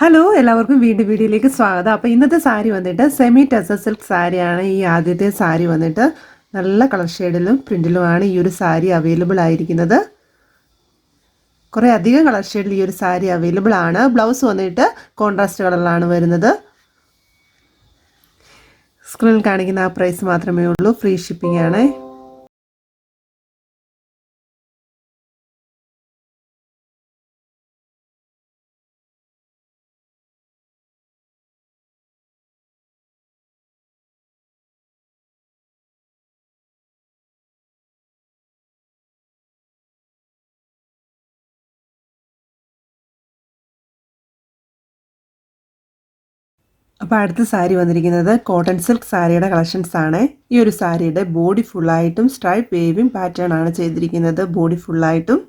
Hello എല്ലാവർക്കും വീണ്ടും വീഡിയോയിലേക്ക് സ്വാഗതം. അപ്പോൾ ഇന്നത്തെ സാരി വന്നിട്ട് സെമി ടസർ സിൽക്ക് സാരിയാണ്. ഈ ആദ്യത്തെ സാരി വന്നിട്ട് നല്ല കളർ ഷെയ്ഡിലും പ്രിൻറ്റിലുമാണ് ഈ ഒരു സാരി അവൈലബിൾ ആയിരിക്കുന്നത്. കുറേ അധികം കളർ ഷെയ്ഡിൽ ഈ ഒരു സാരി അവൈലബിൾ ആണ്. ബ്ലൗസ് വന്നിട്ട് കോൺട്രാസ്റ്റ് കളറിലാണ് വരുന്നത്. സ്ക്രീനിൽ കാണിക്കുന്ന ആ പ്രൈസ് മാത്രമേ ഉള്ളൂ. ഫ്രീ ഷിപ്പിംഗ് ആണ്. അപ്പോൾ അടുത്ത സാരി വന്നിരിക്കുന്നത് കോട്ടൺ സിൽക്ക് സാരിയുടെ കളക്ഷൻസ് ആണ്. ഈ ഒരു സാരിയുടെ ബോഡി ഫുള്ളായിട്ടും സ്ട്രൈപ്പ് വേവിങ് പാറ്റേൺ ആണ് ചെയ്തിരിക്കുന്നത്. ബോഡി ഫുള്ളായിട്ടും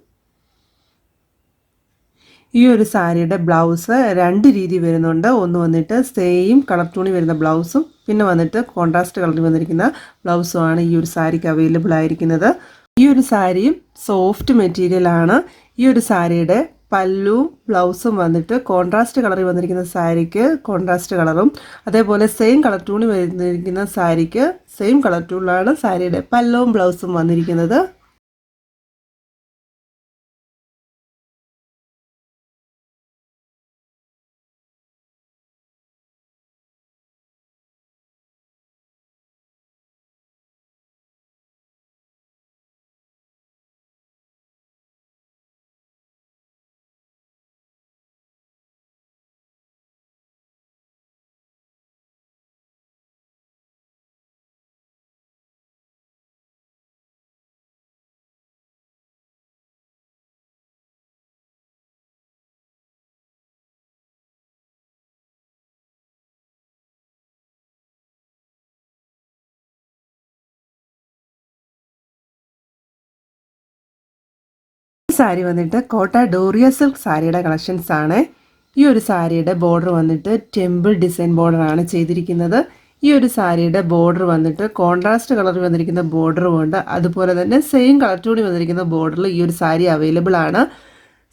ഈ ഒരു സാരിയുടെ ബ്ലൗസ് രണ്ട് രീതി വരുന്നുണ്ട്. ഒന്ന് വന്നിട്ട് സെയിം കളർ തുണി വരുന്ന ബ്ലൗസും പിന്നെ വന്നിട്ട് കോൺട്രാസ്റ്റ് കളറിൽ വന്നിരിക്കുന്ന ബ്ലൗസും ആണ് ഈ ഒരു സാരിക്ക് അവൈലബിൾ ആയിരിക്കുന്നത്. ഈ ഒരു സാരിയും സോഫ്റ്റ് മെറ്റീരിയൽ ആണ്. ഈ ഒരു സാരിയുടെ പല്ലുവും ബ്ലൗസും വന്നിട്ട് കോൺട്രാസ്റ്റ് കളറിൽ വന്നിരിക്കുന്ന സാരിക്ക് കോൺട്രാസ്റ്റ് കളറും, അതേപോലെ സെയിം കളർ ടൂണിൽ വന്നിരിക്കുന്ന സാരിക്ക് സെയിം കളർ ടൂണിലാണ് സാരിയുടെ പല്ലുവും ബ്ലൗസും വന്നിരിക്കുന്നത്. സാരി വന്നിട്ട് കോട്ട ഡോറിയ സിൽക്ക് സാരിയുടെ കളക്ഷൻസ് ആണ്. ഈ ഒരു സാരിയുടെ ബോർഡർ വന്നിട്ട് ടെമ്പിൾ ഡിസൈൻ ബോർഡർ ആണ് ചെയ്തിരിക്കുന്നത്. ഈ ഒരു സാരിയുടെ ബോർഡർ വന്നിട്ട് കോൺട്രാസ്റ്റ് കളറിൽ വന്നിരിക്കുന്ന ബോർഡറും ഉണ്ട്. അതുപോലെ തന്നെ സെയിം കളർ ടൂണി വന്നിരിക്കുന്ന ബോർഡറിൽ ഈ ഒരു സാരി അവൈലബിൾ ആണ്.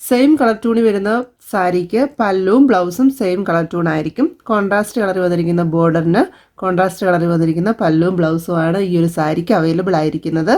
സെയിം കളർ ടൂണി വരുന്ന സാരിക്ക് പല്ലുവും ബ്ലൗസും സെയിം കളർ ടൂൺ ആയിരിക്കും. കോൺട്രാസ്റ്റ് കളറിൽ വന്നിരിക്കുന്ന ബോർഡറിന് കോൺട്രാസ്റ്റ് കളറിൽ വന്നിരിക്കുന്ന പല്ലുവും ബ്ലൗസും ആണ് ഈ ഒരു സാരിക്ക് അവൈലബിൾ ആയിരിക്കുന്നത്.